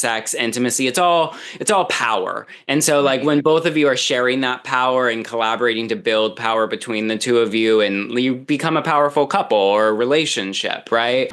sex, intimacy, it's all power. And so like when both of you are sharing that power and collaborating to build power between the two of you, and you become a powerful couple or relationship, right?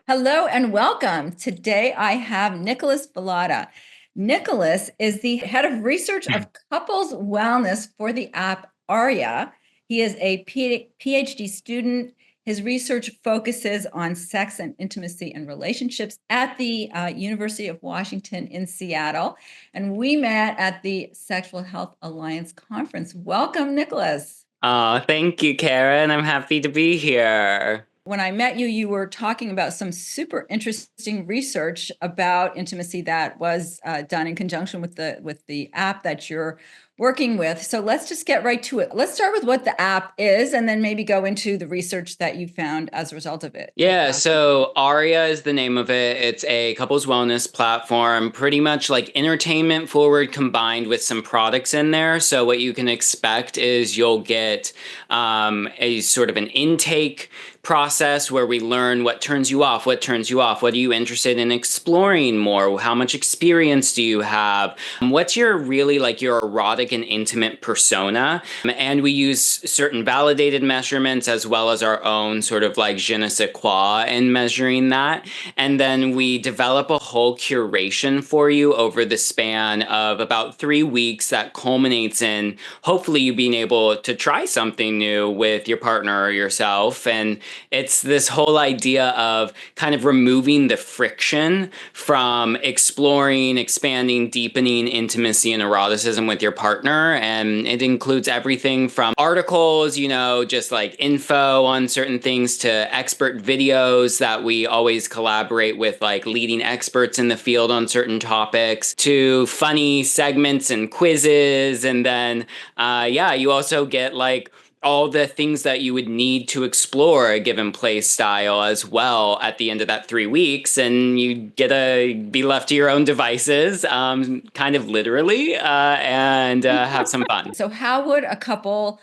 Hello and welcome. Today I have Nicholas Velotta. Nicholas is the head of research of couples wellness for the app Arya. He is a PhD student. His research focuses on sex and intimacy and relationships at the University of Washington in Seattle. And we met at the Sexual Health Alliance conference. Welcome, Nicholas. Oh, thank you, Karen. I'm happy to be here. When I met you, you were talking about some super interesting research about intimacy that was done in conjunction with the app that you're working with. So let's just get right to it. Let's start with what the app is, and then maybe go into the research that you found as a result of it. Yeah, so Arya is the name of it. It's a couples wellness platform, pretty much like entertainment forward combined with some products in there. So what you can expect is you'll get a sort of an intake process where we learn what turns you off, what turns you off, what are you interested in exploring more, how much experience do you have, what's your really like your erotic and intimate persona. And we use certain validated measurements as well as our own sort of like je ne sais quoi in measuring that. And then we develop a whole curation for you over the span of about 3 weeks that culminates in hopefully you being able to try something new with your partner or yourself. And it's this whole idea of kind of removing the friction from exploring, expanding, deepening intimacy and eroticism with your partner. And it includes everything from articles, just like info on certain things, to expert videos that we always collaborate with like leading experts in the field on certain topics, to funny segments and quizzes. And then, you also get like all the things that you would need to explore a given play style as well at the end of that 3 weeks. And you get to be left to your own devices, kind of literally, and have some fun. So how would a couple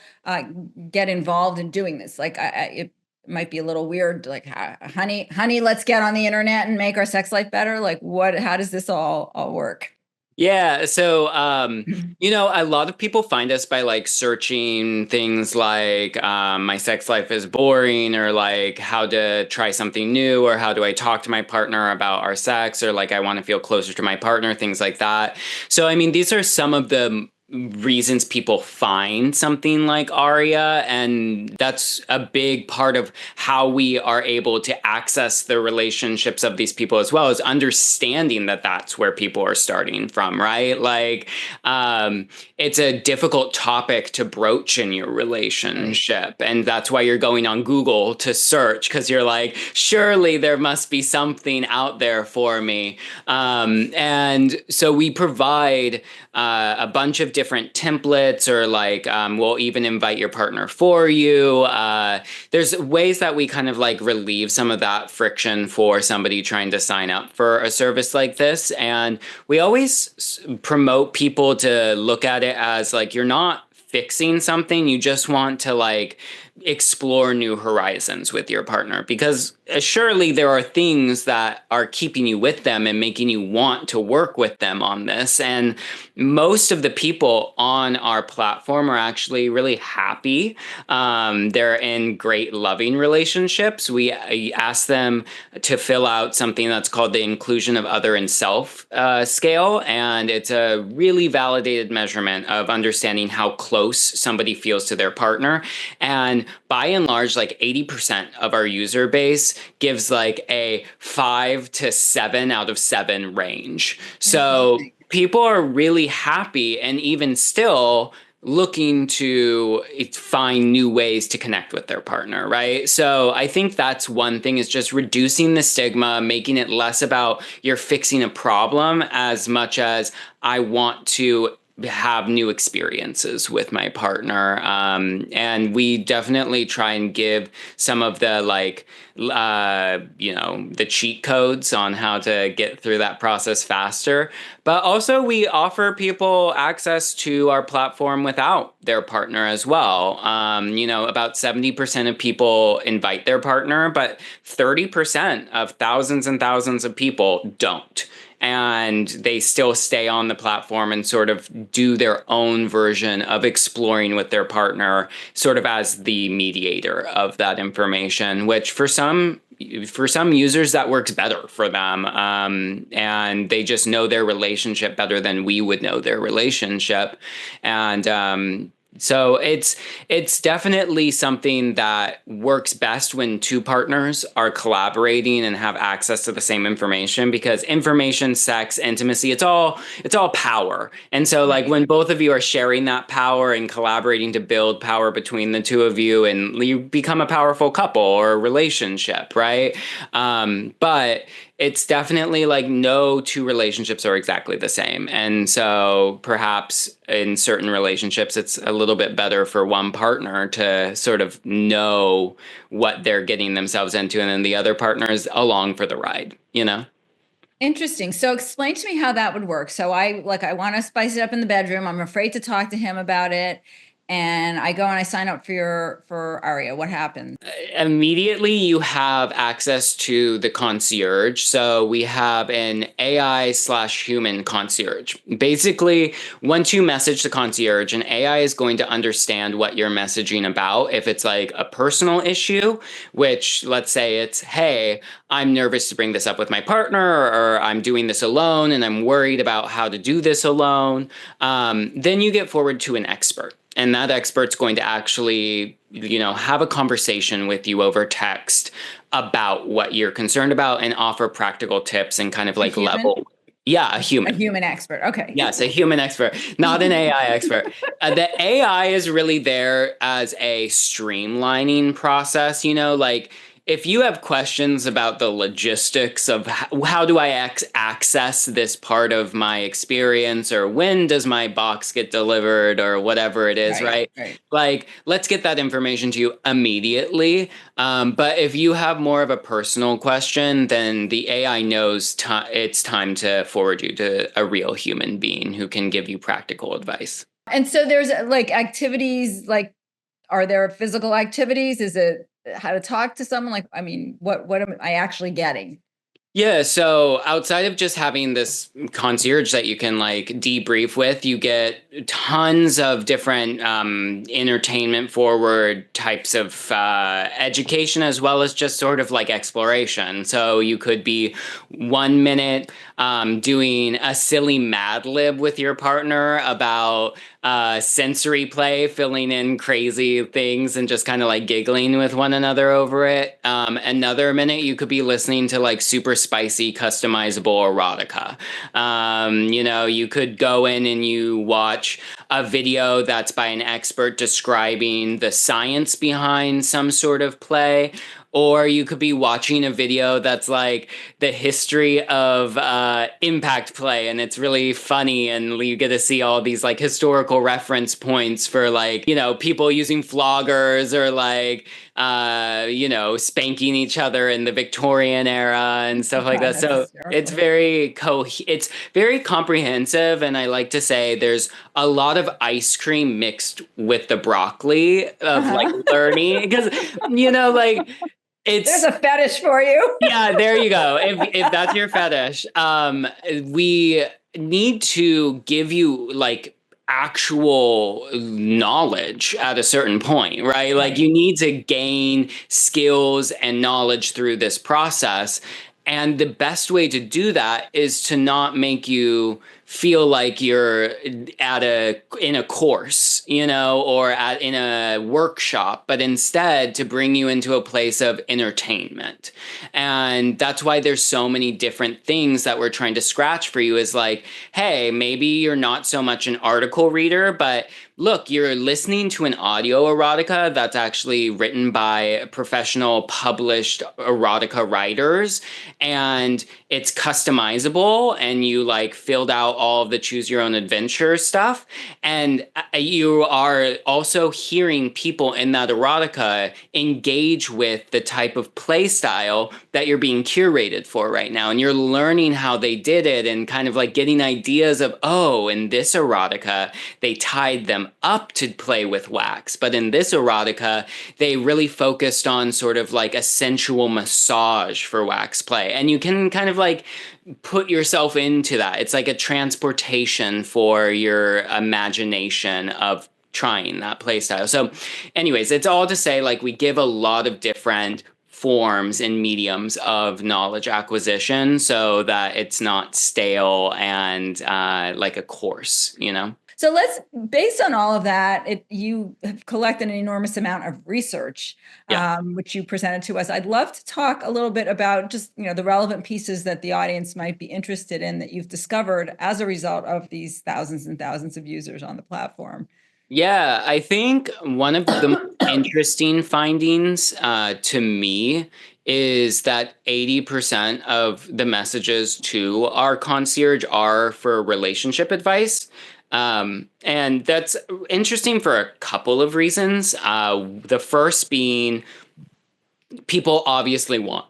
get involved in doing this? Like, it might be a little weird, like, honey, let's get on the internet and make our sex life better. Like, how does this all work? Yeah, so a lot of people find us by like searching things like my sex life is boring, or like how to try something new, or how do I talk to my partner about our sex, or like I want to feel closer to my partner, things like that. So I mean, these are some of the reasons people find something like Aria, and that's a big part of how we are able to access the relationships of these people, as well as understanding that that's where people are starting from, right? Like it's a difficult topic to broach in your relationship, and that's why you're going on Google to search, because you're like, surely there must be something out there for me. And so we provide a bunch of different templates, or like we'll even invite your partner for you. There's ways that we kind of like relieve some of that friction for somebody trying to sign up for a service like this. And we always promote people to look at it as like, you're not fixing something, you just want to like explore new horizons with your partner, because surely there are things that are keeping you with them and making you want to work with them on this. And most of the people on our platform are actually really happy. They're in great loving relationships. We ask them to fill out something that's called the inclusion of other and self scale. And it's a really validated measurement of understanding how close somebody feels to their partner. And by and large, like 80% of our user base gives like a 5 to 7 out of 7 range. So people are really happy, and even still looking to find new ways to connect with their partner, right? So I think that's one thing, is just reducing the stigma, making it less about you're fixing a problem as much as I want to have new experiences with my partner. And we definitely try and give some of the the cheat codes on how to get through that process faster. But also we offer people access to our platform without their partner as well. About 70% of people invite their partner, but 30% of thousands and thousands of people don't, and they still stay on the platform and sort of do their own version of exploring with their partner, sort of as the mediator of that information, which for some users that works better for them, and they just know their relationship better than we would know their relationship. And so it's definitely something that works best when two partners are collaborating and have access to the same information, because information, sex, intimacy, it's all power. And so like when both of you are sharing that power and collaborating to build power between the two of you, and you become a powerful couple or relationship, right? But it's definitely like no two relationships are exactly the same. And so perhaps in certain relationships, it's a little bit better for one partner to sort of know what they're getting themselves into, and then the other partner is along for the ride, you know? Interesting. So explain to me how that would work. So I want to spice it up in the bedroom. I'm afraid to talk to him about it. And I go and I sign up for Arya. What happens? Immediately you have access to the concierge. So we have an AI/human concierge. Basically, once you message the concierge, an AI is going to understand what you're messaging about. If it's like a personal issue, which let's say it's, hey, I'm nervous to bring this up with my partner, or I'm doing this alone and I'm worried about how to do this alone, then you get forward to an expert. And that expert's going to actually, have a conversation with you over text about what you're concerned about and offer practical tips and kind of like level. Yeah, a human. A human expert. Okay. Yes, a human expert, not an AI expert. The AI is really there as a streamlining process, like if you have questions about the logistics of how do I access this part of my experience, or when does my box get delivered, or whatever it is, right? Like, let's get that information to you immediately. But if you have more of a personal question, then the AI knows it's time to forward you to a real human being who can give you practical advice. And so there's like activities, like, are there physical activities? Is it how to talk to someone? Like, I mean, what am I actually getting? Yeah, so outside of just having this concierge that you can like debrief with, you get tons of different entertainment forward types of education, as well as just sort of like exploration. So you could be 1 minute doing a silly Mad Lib with your partner about sensory play, filling in crazy things and just kind of like giggling with one another over it. Another minute, you could be listening to like super spicy, customizable erotica. You could go in and you watch a video that's by an expert describing the science behind some sort of play. Or you could be watching a video that's like the history of impact play, and it's really funny, and you get to see all these like historical reference points for like, people using floggers, or like, spanking each other in the Victorian era and stuff like that. So it's it's very comprehensive, and I like to say there's a lot of ice cream mixed with the broccoli of like learning, because like, there's a fetish for you. Yeah, there you go. If that's your fetish, we need to give you like actual knowledge at a certain point, right? Like you need to gain skills and knowledge through this process. And the best way to do that is to not make you feel like you're in a course, or in a workshop, but instead to bring you into a place of entertainment. And that's why there's so many different things that we're trying to scratch for you, is like, hey, maybe you're not so much an article reader, but look, you're listening to an audio erotica that's actually written by professional published erotica writers, and it's customizable, and you like filled out out all of the choose your own adventure stuff. And you are also hearing people in that erotica engage with the type of play style that you're being curated for right now. And you're learning how they did it and kind of like getting ideas of, oh, in this erotica, they tied them up to play with wax. But in this erotica, they really focused on sort of like a sensual massage for wax play. And you can kind of like put yourself into that. It's like a transportation for your imagination of trying that play style. So anyways, it's all to say like we give a lot of different forms and mediums of knowledge acquisition so that it's not stale and like a course, you know? So let's, based on all of that, you have collected an enormous amount of research, Yeah. which you presented to us. I'd love to talk a little bit about just, the relevant pieces that the audience might be interested in that you've discovered as a result of these thousands and thousands of users on the platform. Yeah, I think one of the interesting findings to me is that 80% of the messages to our concierge are for relationship advice. And that's interesting for a couple of reasons. The first being people obviously want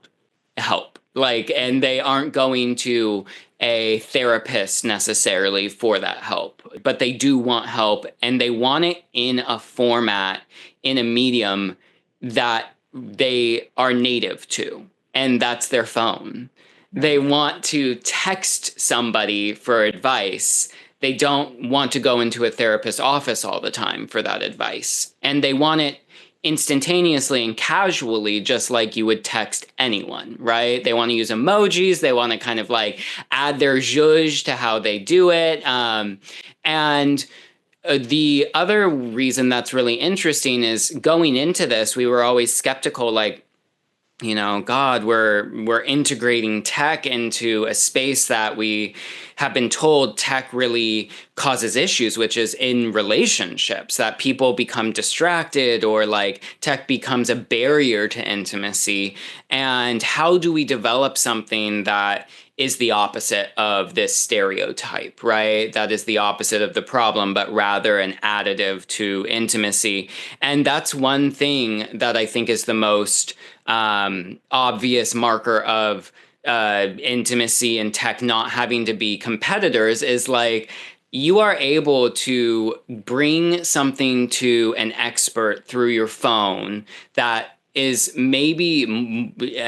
help, like, and they aren't going to a therapist necessarily for that help, but they do want help and they want it in a format, in a medium that they are native to, and that's their phone. They want to text somebody for advice. They don't want to go into a therapist's office all the time for that advice. And they want it instantaneously and casually, just like you would text anyone, right? They want to use emojis. They want to kind of like add their zhuzh to how they do it. And the other reason that's really interesting is going into this, we were always skeptical, like, God, we're integrating tech into a space that we have been told tech really causes issues, which is in relationships, that people become distracted or like tech becomes a barrier to intimacy. And how do we develop something that is the opposite of this stereotype, right? That is the opposite of the problem, but rather an additive to intimacy. And that's one thing that I think is the most obvious marker of intimacy and tech not having to be competitors is like you are able to bring something to an expert through your phone that is maybe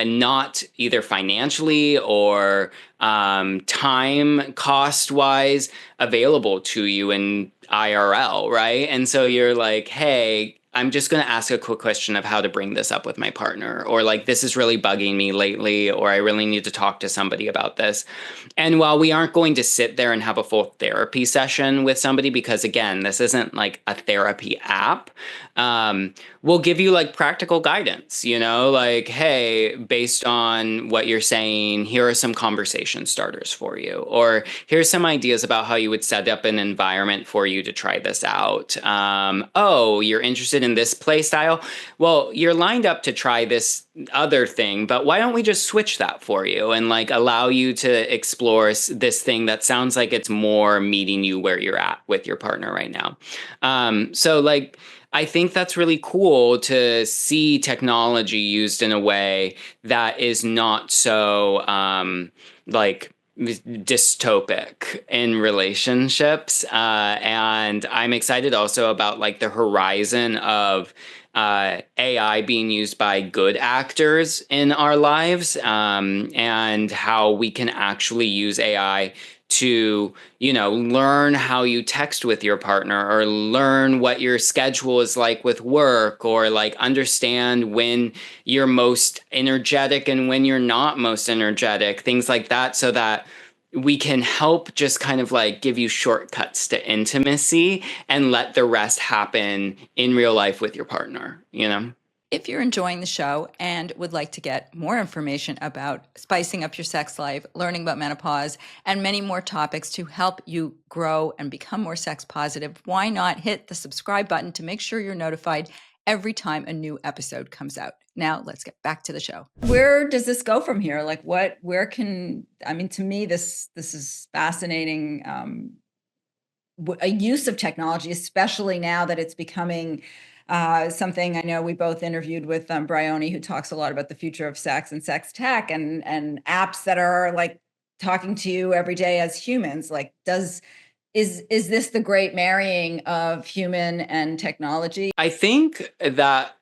not either financially or time cost wise available to you in IRL, right? And so you're like, hey, I'm just going to ask a quick question of how to bring this up with my partner, or like, this is really bugging me lately, or I really need to talk to somebody about this. And while we aren't going to sit there and have a full therapy session with somebody, because again, this isn't like a therapy app, we'll give you like practical guidance, like, hey, based on what you're saying, here are some conversation starters for you, or here's some ideas about how you would set up an environment for you to try this out. Oh, you're interested in this play style? Well, you're lined up to try this other thing, but why don't we just switch that for you and like allow you to explore this thing that sounds like it's more meeting you where you're at with your partner right now. So like, I think that's really cool to see technology used in a way that is not so like dystopic in relationships. And I'm excited also about like the horizon of AI being used by good actors in our lives, and how we can actually use AI to, learn how you text with your partner, or learn what your schedule is like with work, or like understand when you're most energetic and when you're not most energetic, things like that, so that we can help just kind of like give you shortcuts to intimacy and let the rest happen in real life with your partner. If you're enjoying the show and would like to get more information about spicing up your sex life, learning about menopause, and many more topics to help you grow and become more sex positive, why not hit the subscribe button to make sure you're notified every time a new episode comes out. Now let's get back to the show. Where does this go from here? Like to me, this is fascinating. A use of technology, especially now that it's becoming something. I know we both interviewed with Bryony, who talks a lot about the future of sex and sex tech and apps that are like talking to you every day as humans. Like, is this the great marrying of human and technology? I think that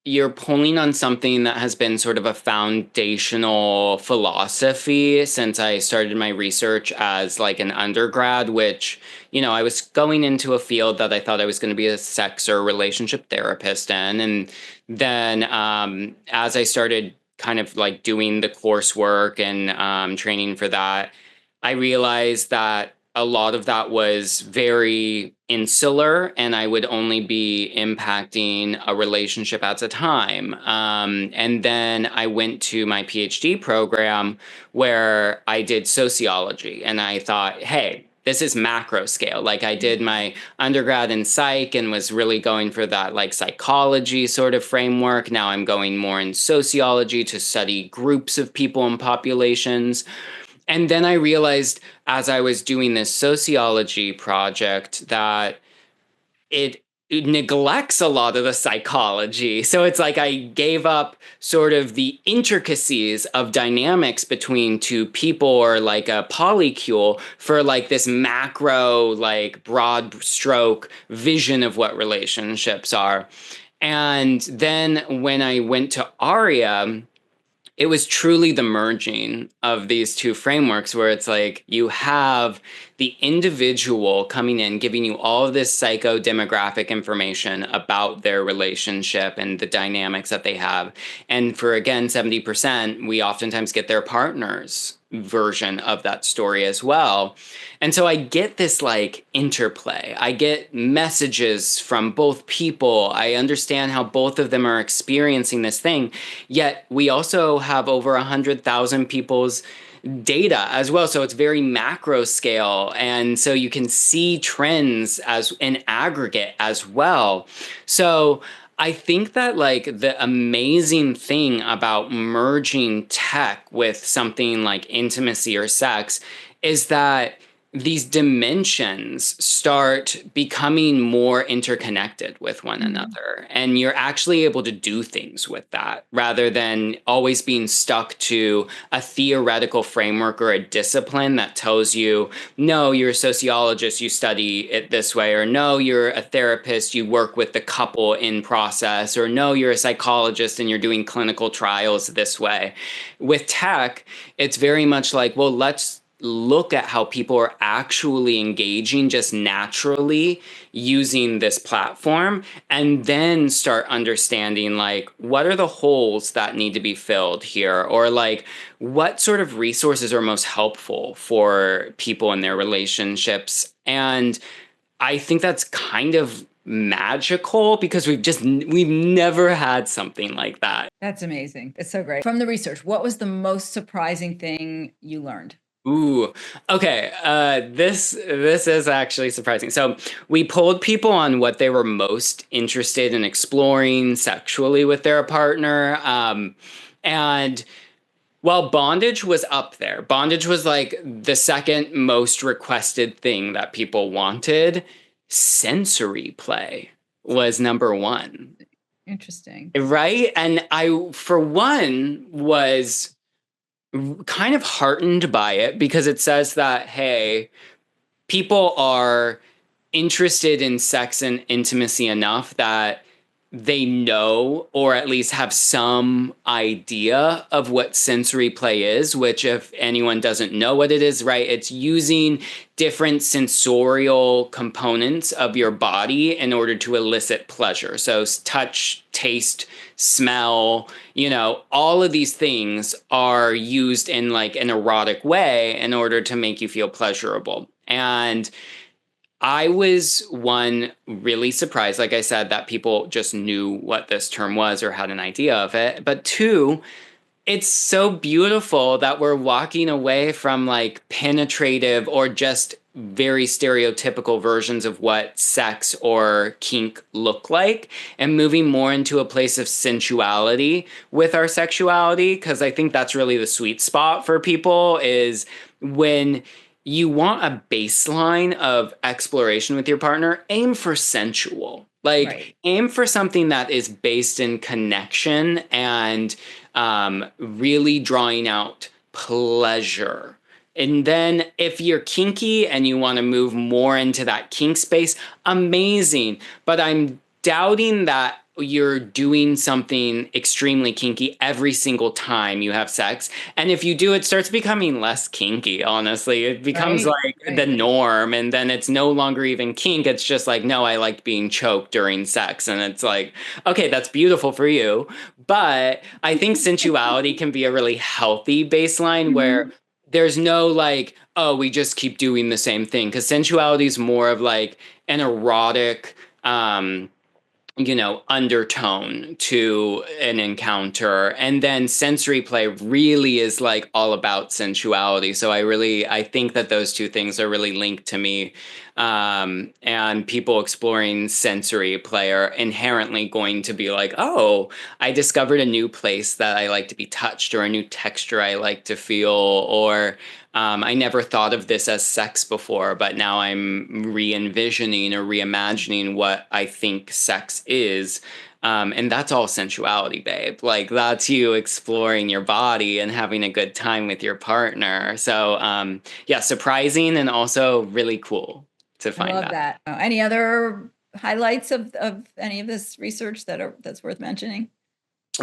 you're pulling on something that has been sort of a foundational philosophy since I started my research as like an undergrad, which, I was going into a field that I thought I was going to be a sex or relationship therapist in. And then as I started kind of like doing the coursework and training for that, I realized that a lot of that was very insular and I would only be impacting a relationship at a time. And then I went to my PhD program where I did sociology and I thought, hey, this is macro scale. Like I did my undergrad in psych and was really going for that like psychology sort of framework. Now I'm going more in sociology to study groups of people and populations. And then I realized as I was doing this sociology project that it neglects a lot of the psychology. So it's like I gave up sort of the intricacies of dynamics between two people or like a polycule for like this macro, like broad stroke vision of what relationships are. And then when I went to Arya, it was truly the merging of these two frameworks where it's like you have the individual coming in, giving you all of this psychodemographic information about their relationship and the dynamics that they have. And for, again, 70%, we oftentimes get their partner's version of that story as well. And so I get this like interplay. I get messages from both people. I understand how both of them are experiencing this thing. Yet we also have over 100,000 people's data as well. So it's very macro scale. And so you can see trends as an aggregate as well. So I think that like the amazing thing about merging tech with something like intimacy or sex is that these dimensions start becoming more interconnected with one another. And you're actually able to do things with that rather than always being stuck to a theoretical framework or a discipline that tells you, no, you're a sociologist, you study it this way, or no, you're a therapist, you work with the couple in process, or no, you're a psychologist and you're doing clinical trials this way. With tech, it's very much like, well, let's look at how people are actually engaging just naturally using this platform and then start understanding like what are the holes that need to be filled here, or like what sort of resources are most helpful for people in their relationships. And I think that's kind of magical because we've never had something like that. That's amazing. It's so great. From the research, what was the most surprising thing you learned? Ooh, okay. This is actually surprising. So we polled people on what they were most interested in exploring sexually with their partner, and while bondage was up there, bondage was like the second most requested thing that people wanted. Sensory play was number one. Interesting. Right? And I, for one, was kind of heartened by it because it says that, hey, people are interested in sex and intimacy enough that they know or at least have some idea of what sensory play is, which if anyone doesn't know what it is, right, it's using different sensorial components of your body in order to elicit pleasure. So touch, taste, smell, all of these things are used in like an erotic way in order to make you feel pleasurable. And I was really surprised, like I said, that people just knew what this term was or had an idea of it. But two, it's so beautiful that we're walking away from like penetrative or just very stereotypical versions of what sex or kink look like and moving more into a place of sensuality with our sexuality. Because I think that's really the sweet spot for people is when you want a baseline of exploration with your partner, aim for sensual. Like, Right. aim for something that is based in connection and really drawing out pleasure. And then if you're kinky and you want to move more into that kink space, amazing. But I'm doubting that you're doing something extremely kinky every single time you have sex. And if you do, it starts becoming less kinky, honestly. It becomes Right. like the Right. norm. And then it's no longer even kink. It's just like, no, I like being choked during sex. And it's like, okay, that's beautiful for you. But I think sensuality can be a really healthy baseline where Mhm. there's no like, oh, we just keep doing the same thing. Because sensuality is more of like an erotic, undertone to an encounter. And then sensory play really is like all about sensuality. So I think that those two things are really linked to me. And people exploring sensory play are inherently going to be like, oh, I discovered a new place that I like to be touched, or a new texture I like to feel, or I never thought of this as sex before, but now I'm re envisioning or reimagining what I think sex is. And that's all sensuality, babe. Like, that's you exploring your body and having a good time with your partner. So, yeah, surprising and also really cool to I find love that. that. Any other highlights of any of this research that's worth mentioning?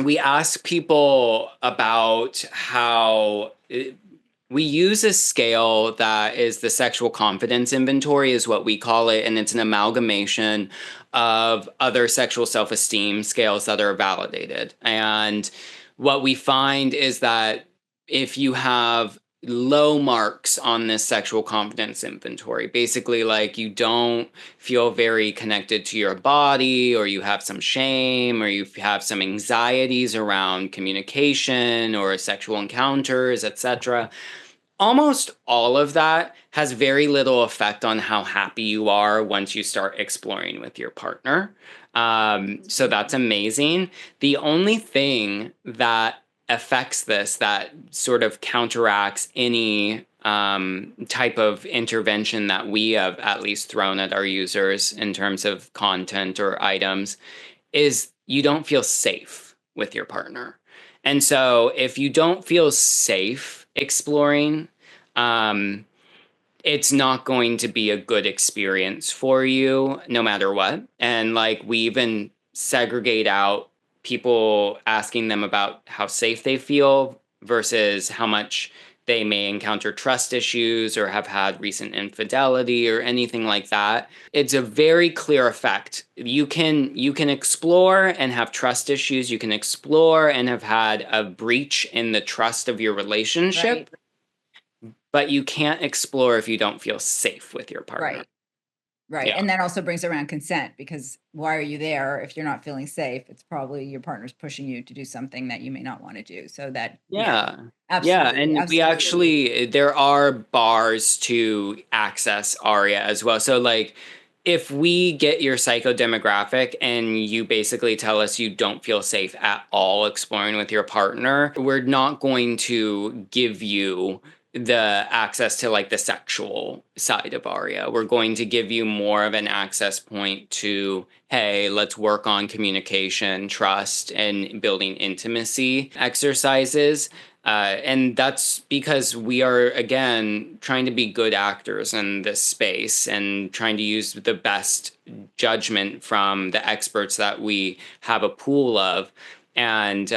We ask people about how we use a scale that is the sexual confidence inventory, is what we call it, and it's an amalgamation of other sexual self-esteem scales that are validated. And what we find is that if you have low marks on this sexual confidence inventory, basically like you don't feel very connected to your body, or you have some shame, or you have some anxieties around communication or sexual encounters, etc., almost all of that has very little effect on how happy you are once you start exploring with your partner. So that's amazing. The only thing that affects this, that sort of counteracts any type of intervention that we have at least thrown at our users in terms of content or items, is you don't feel safe with your partner. And so if you don't feel safe exploring, um, it's not going to be a good experience for you no matter what. And like, we even segregate out people asking them about how safe they feel versus how much they may encounter trust issues or have had recent infidelity or anything like that. It's a very clear effect. You can explore and have trust issues. You can explore and have had a breach in the trust of your Right. relationship, but you can't explore if you don't feel safe with your partner. Right. Right. Yeah. And that also brings around consent, because why are you there if you're not feeling safe? It's probably your partner's pushing you to do something that you may not want to do. So that, yeah, Yeah. Yeah. absolutely. And we Absolutely. actually, there are bars to access Aria as well. So, like, if we get your psychodemographic and you basically tell us you don't feel safe at all exploring with your partner, we're not going to give you the access to like the sexual side of Aria. We're going to give you more of an access point to, hey, let's work on communication, trust, and building intimacy exercises. And that's because we are, again, trying to be good actors in this space and trying to use the best judgment from the experts that we have a pool of. And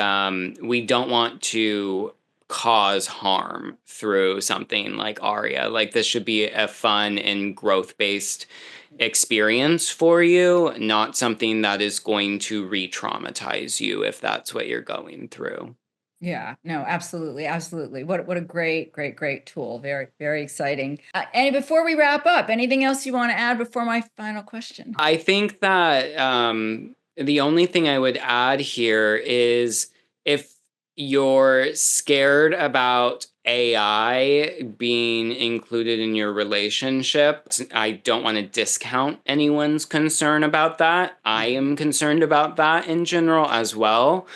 we don't want to cause harm through something like Aria. Like, this should be a fun and growth based experience for you, not something that is going to re traumatize you if that's what you're going through. Yeah, no, absolutely. Absolutely. What a great, great, great tool. Very, very exciting. And before we wrap up, anything else you want to add before my final question? I think that the only thing I would add here is, if you're scared about AI being included in your relationship, I don't want to discount anyone's concern about that. I am concerned about that in general as well.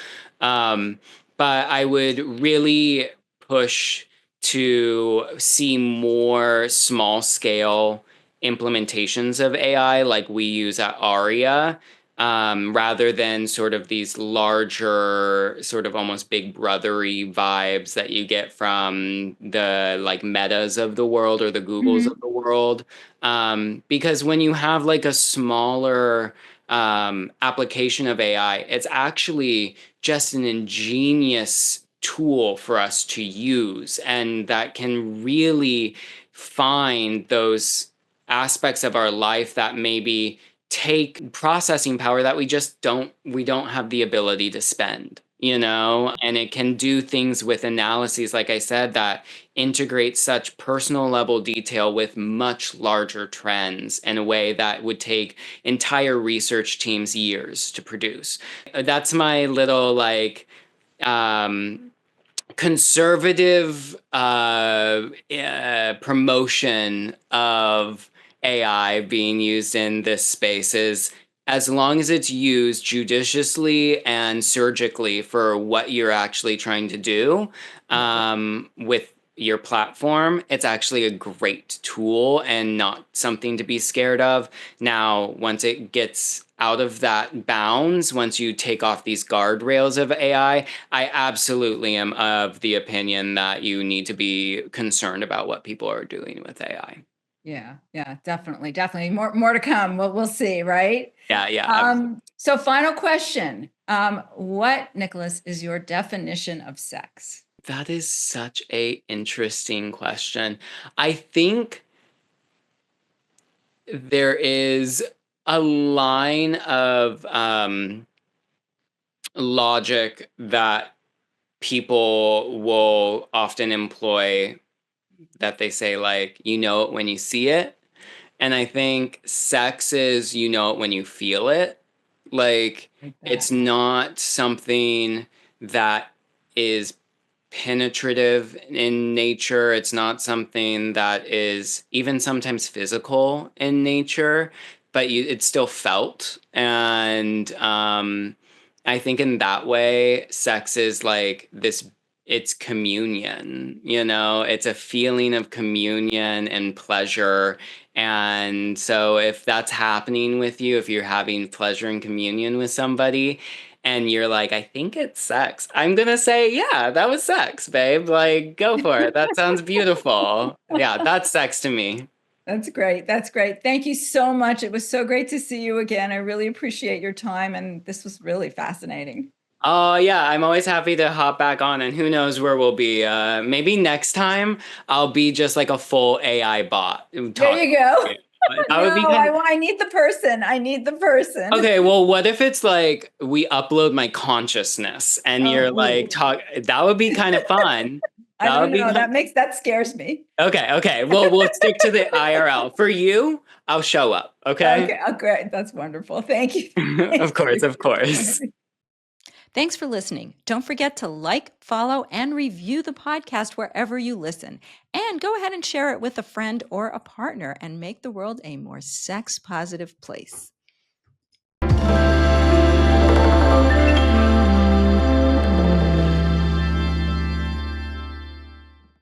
Um, but I would really push to see more small scale implementations of AI like we use at Aria, rather than sort of these larger, sort of almost big brothery vibes that you get from the like Metas of the world or the Googles Mhm. of the world. Because when you have like a smaller application of AI, it's actually just an ingenious tool for us to use, and that can really find those aspects of our life that maybe take processing power that we don't have the ability to spend, and it can do things with analyses, like I said, that integrate such personal level detail with much larger trends in a way that would take entire research teams years to produce. That's my little like um conservative promotion of AI being used in this space is, as long as it's used judiciously and surgically for what you're actually trying to do Right. with your platform, it's actually a great tool and not something to be scared of. Now, once it gets out of that bounds, once you take off these guardrails of AI, I absolutely am of the opinion that you need to be concerned about what people are doing with AI. Yeah, yeah, definitely, definitely. More to come. We'll see, right? Yeah, yeah, absolutely. So final question. What, Nicholas, is your definition of sex? That is such a interesting question. I think there is a line of logic that people will often employ, that they say, like, you know it when you see it. And I think sex is, you know it when you feel it. Like, Like it's that. not something that is penetrative in nature. It's not something that is even sometimes physical in nature, but it's still felt. And I think in that way, sex is like this. It's communion, it's a feeling of communion and pleasure. And so if that's happening with you, if you're having pleasure and communion with somebody, and you're like, I think it's sex, I'm gonna say, yeah, that was sex, babe. Like, go for it. That sounds beautiful. Yeah, that's sex to me. That's great. That's great. Thank you so much. It was so great to see you again. I really appreciate your time, and this was really fascinating. Oh, yeah, I'm always happy to hop back on, and who knows where we'll be. Maybe next time I'll be just like a full AI bot There talking. you go. That No, would be kind of. I need the person. I need the person. Okay, well, what if it's like we upload my consciousness and Oh, you're like ooh. talk? That would be kind of fun. I That don't would be know. kind. That scares me. Okay, okay. Well, we'll stick to the IRL. For you, I'll show up. Okay. Okay. Oh, great. That's wonderful. Thank you. Of Thank course, you. of course. Thanks for listening. Don't forget to like, follow, and review the podcast wherever you listen. And go ahead and share it with a friend or a partner and make the world a more sex positive place.